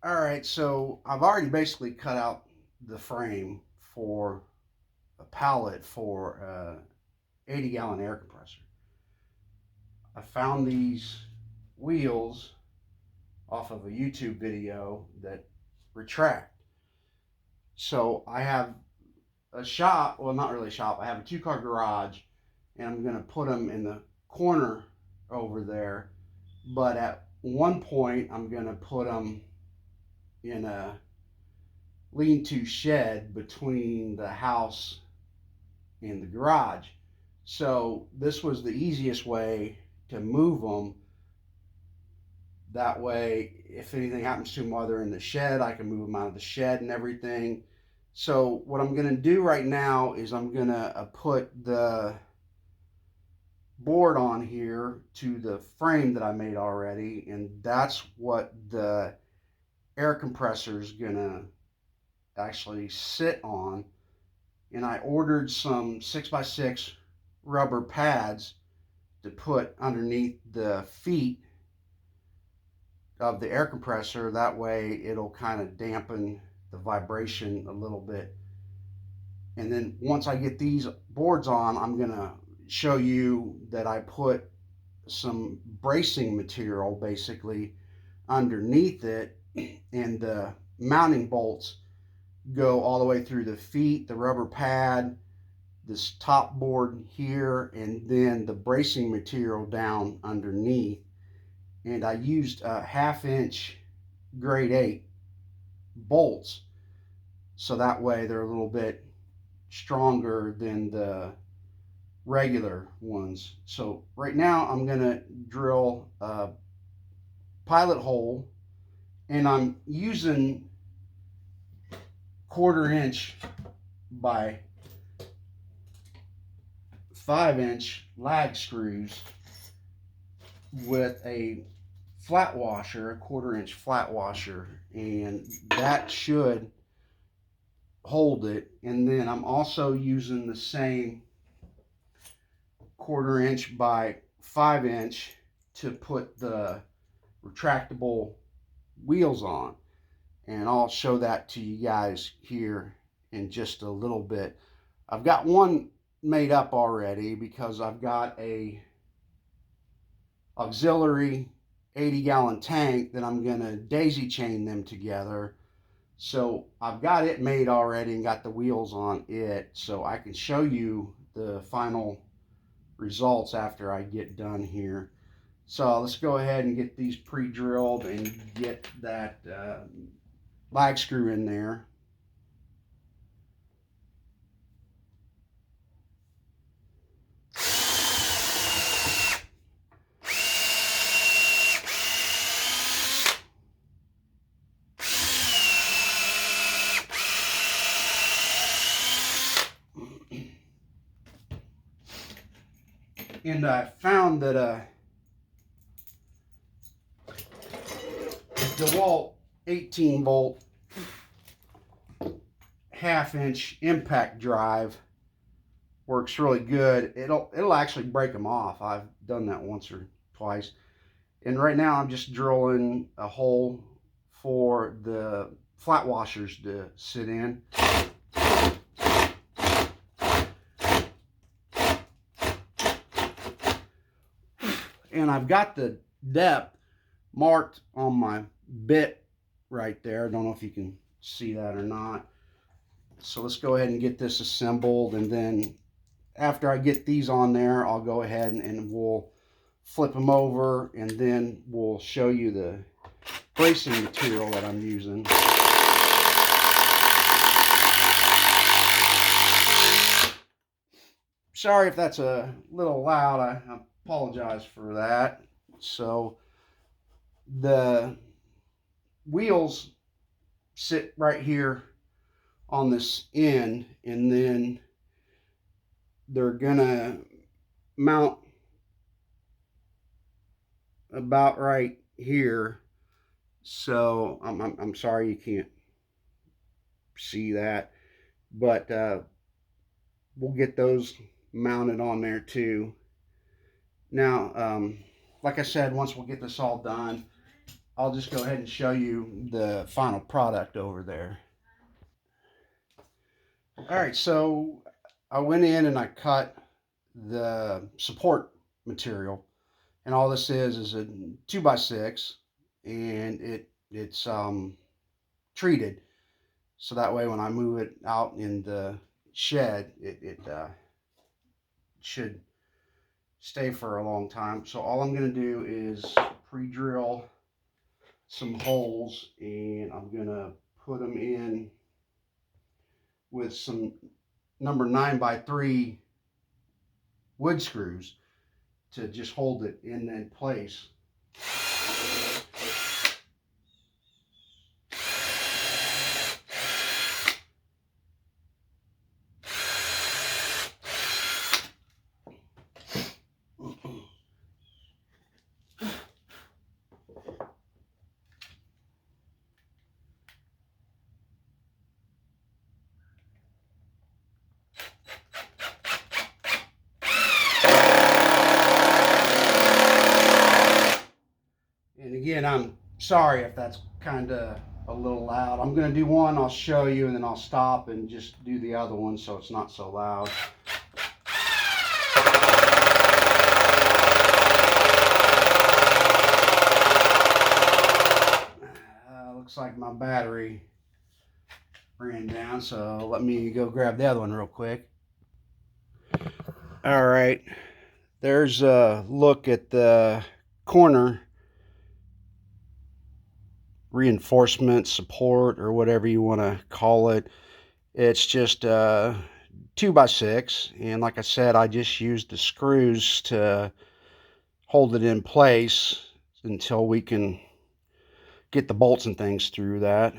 All right, so I've already basically cut out the frame for a pallet for a 80-gallon air compressor. I found these wheels off of a YouTube video that retract. So I have a shop, well, not really a shop, I have a two-car garage, and I'm going to put them in the corner over there. But at one point, I'm going to put them in a lean-to shed between the house and the garage. So this was the easiest way to move them. That way, if anything happens to them while they're in the shed, I can move them out of the shed and everything. So what I'm going to do right now is I'm going to put the board on here to the frame that I made already, and that's what the air compressor is going to actually sit on. And I ordered some 6x6 rubber pads to put underneath the feet of the air compressor. That way it'll kind of dampen the vibration a little bit. And then once I get these boards on, I'm going to show you that I put some bracing material basically underneath it, and the mounting bolts go all the way through the feet, the rubber pad, this top board here, and then the bracing material down underneath. And I used a 1/2 inch grade 8 bolts, so that way they're a little bit stronger than the regular ones. So right now I'm gonna drill a pilot hole, and I'm using 1/4 inch by 5 inch lag screws with a flat washer, a 1/4 inch flat washer, and that should hold it. And then I'm also using the same 1/4 inch by 5 inch to put the retractable wheels on. And I'll show that to you guys here in just a little bit. I've got one made up already because I've got a auxiliary 80-gallon tank that I'm going to daisy chain them together. So I've got it made already and got the wheels on it, so I can show you the final results after I get done here. So let's go ahead and get these pre-drilled and get that lag screw in there. And I found that DeWalt 18-volt 1/2 inch impact drive works really good. It'll actually break them off. I've done that once or twice. And right now I'm just drilling a hole for the flat washers to sit in. And I've got the depth marked on my bit right there. I don't know if you can see that or not. So let's go ahead and get this assembled, and then after I get these on there, I'll go ahead and we'll flip them over, and then we'll show you the bracing material that I'm using. Sorry if that's a little loud. I apologize for that. So the wheels sit right here on this end, and then they're gonna mount about right here. So I'm sorry you can't see that, but we'll get those mounted on there too. Now, like I said, once we'll get this all done, I'll just go ahead and show you the final product over there. All right, so I went in and I cut the support material, and all this is a 2x6, and it's treated, so that way when I move it out in the shed, it should stay for a long time. So all I'm going to do is pre-drill some holes, and I'm going to put them in with some number 9x3 wood screws to just hold it in place. And again, I'm sorry if that's kind of a little loud. I'm going to do one, I'll show you, and then I'll stop and just do the other one so it's not so loud. Looks like my battery ran down, so let me go grab the other one real quick. All right, there's a look at the corner reinforcement, support, or whatever you want to call it. It's just 2x6, and like I said, I just used the screws to hold it in place until we can get the bolts and things through that.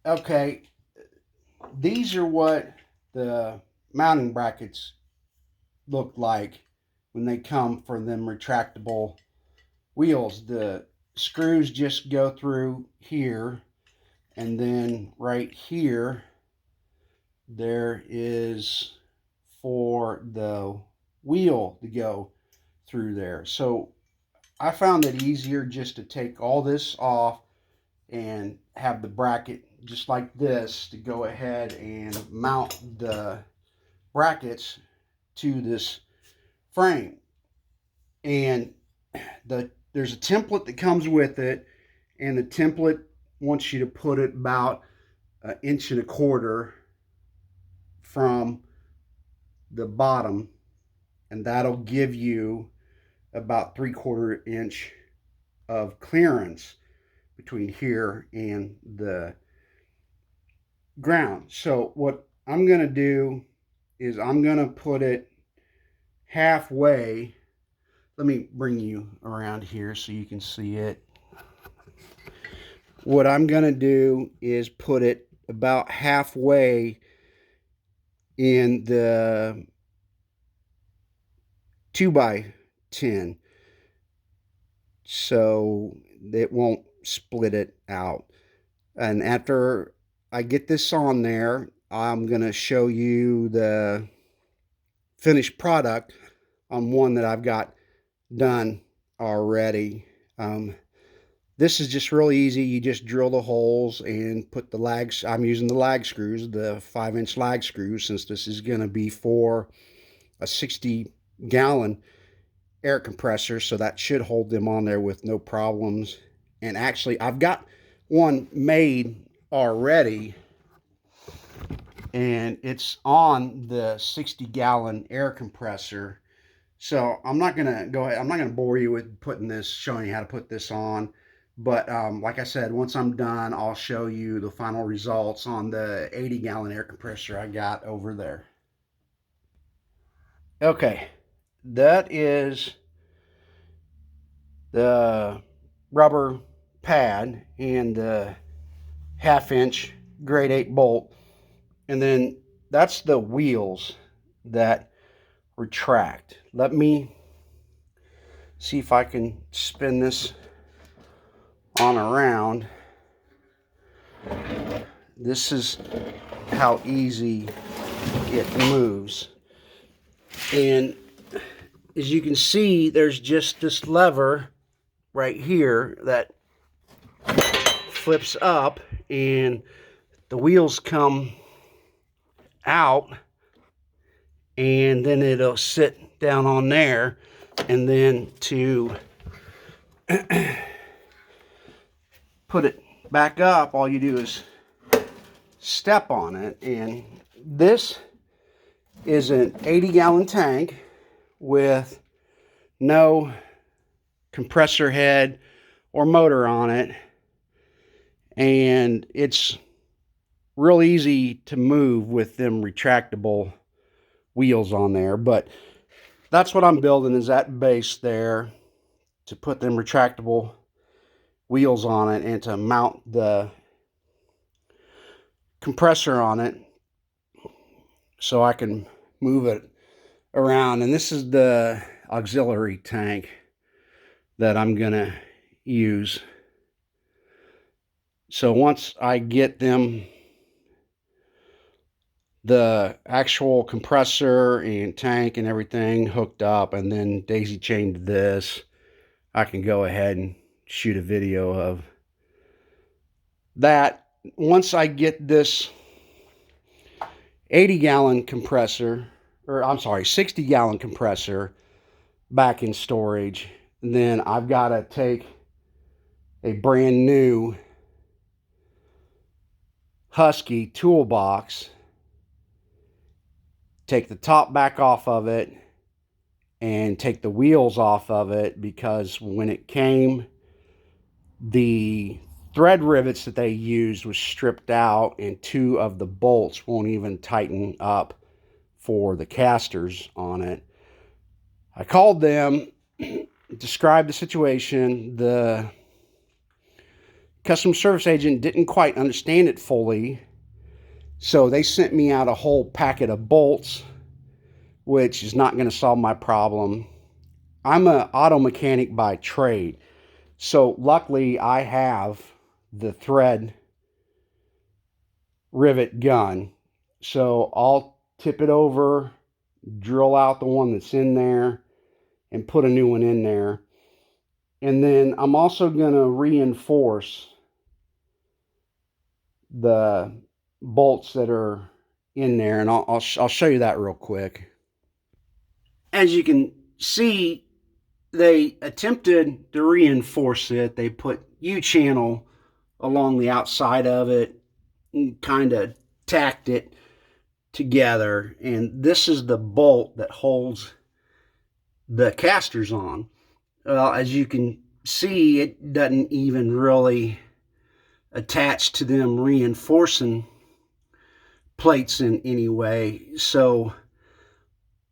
Okay, these are what the mounting brackets look like when they come for them retractable wheels. The screws just go through here, and then right here there is for the wheel to go through there. So I found it easier just to take all this off and have the bracket just like this to go ahead and mount the brackets to this frame. And there's a template that comes with it, and the template wants you to put it about 1.25 inches from the bottom, and that'll give you about 3/4 inch of clearance between here and the ground. So what I'm going to do is I'm going to put it halfway. Let me bring you around here so you can see it. What I'm going to do is put it about halfway in the 2x10 so it won't split it out. And after I get this on there, I'm going to show you the finished product on one that I've got done already. This is just really easy. You just drill the holes and put the lags. I'm using the lag screws, the 5-inch lag screws, since this is going to be for a 60-gallon air compressor, so that should hold them on there with no problems. And actually, I've got one made already, and it's on the 60-gallon air compressor. So I'm not gonna bore you with showing you how to put this on. But like I said, once I'm done, I'll show you the final results on the 80-gallon air compressor I got over there. Okay, that is the rubber pad and the 1/2-inch grade 8 bolt. And then that's the wheels that retract. Let me see if I can spin this on around. This is how easy it moves. And as you can see, there's just this lever right here that flips up, and the wheels come out, and then it'll sit down on there. And then to put it back up, all you do is step on it. And this is an 80-gallon tank with no compressor head or motor on it, and it's real easy to move with them retractable wheels on there. But that's what I'm building, is that base there to put them retractable wheels on it and to mount the compressor on it so I can move it around. And this is the auxiliary tank that I'm gonna use. So once I get them, the actual compressor and tank and everything hooked up and then daisy chained this, I can go ahead and shoot a video of that. Once I get this 80-gallon compressor, or I'm sorry, 60-gallon compressor back in storage, then I've got to take a brand new Husky Toolbox, take the top back off of it, and take the wheels off of it, because when it came, the thread rivets that they used was stripped out, and 2 of the bolts won't even tighten up for the casters on it. I called them, described the situation. The customer service agent didn't quite understand it fully, so they sent me out a whole packet of bolts, which is not going to solve my problem. I'm an auto mechanic by trade, so luckily I have the thread rivet gun. So I'll tip it over, drill out the one that's in there, and put a new one in there. And then I'm also going to reinforce the bolts that are in there, and I'll show you that real quick. As you can see, they attempted to reinforce it. They put U-channel along the outside of it and kind of tacked it together, and this is the bolt that holds the casters on. Well, as you can see, it doesn't even really attach to them reinforcing plates in any way. So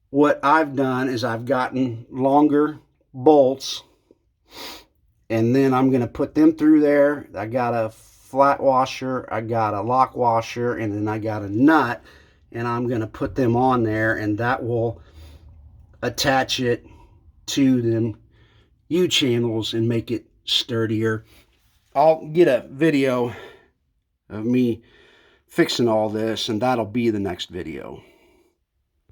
what I've done is I've gotten longer bolts, and then I'm going to put them through there. I got a flat washer, I got a lock washer, and then I got a nut, and I'm going to put them on there, and that will attach it to them U-channels and make it sturdier. I'll get a video of me fixing all this, and that'll be the next video.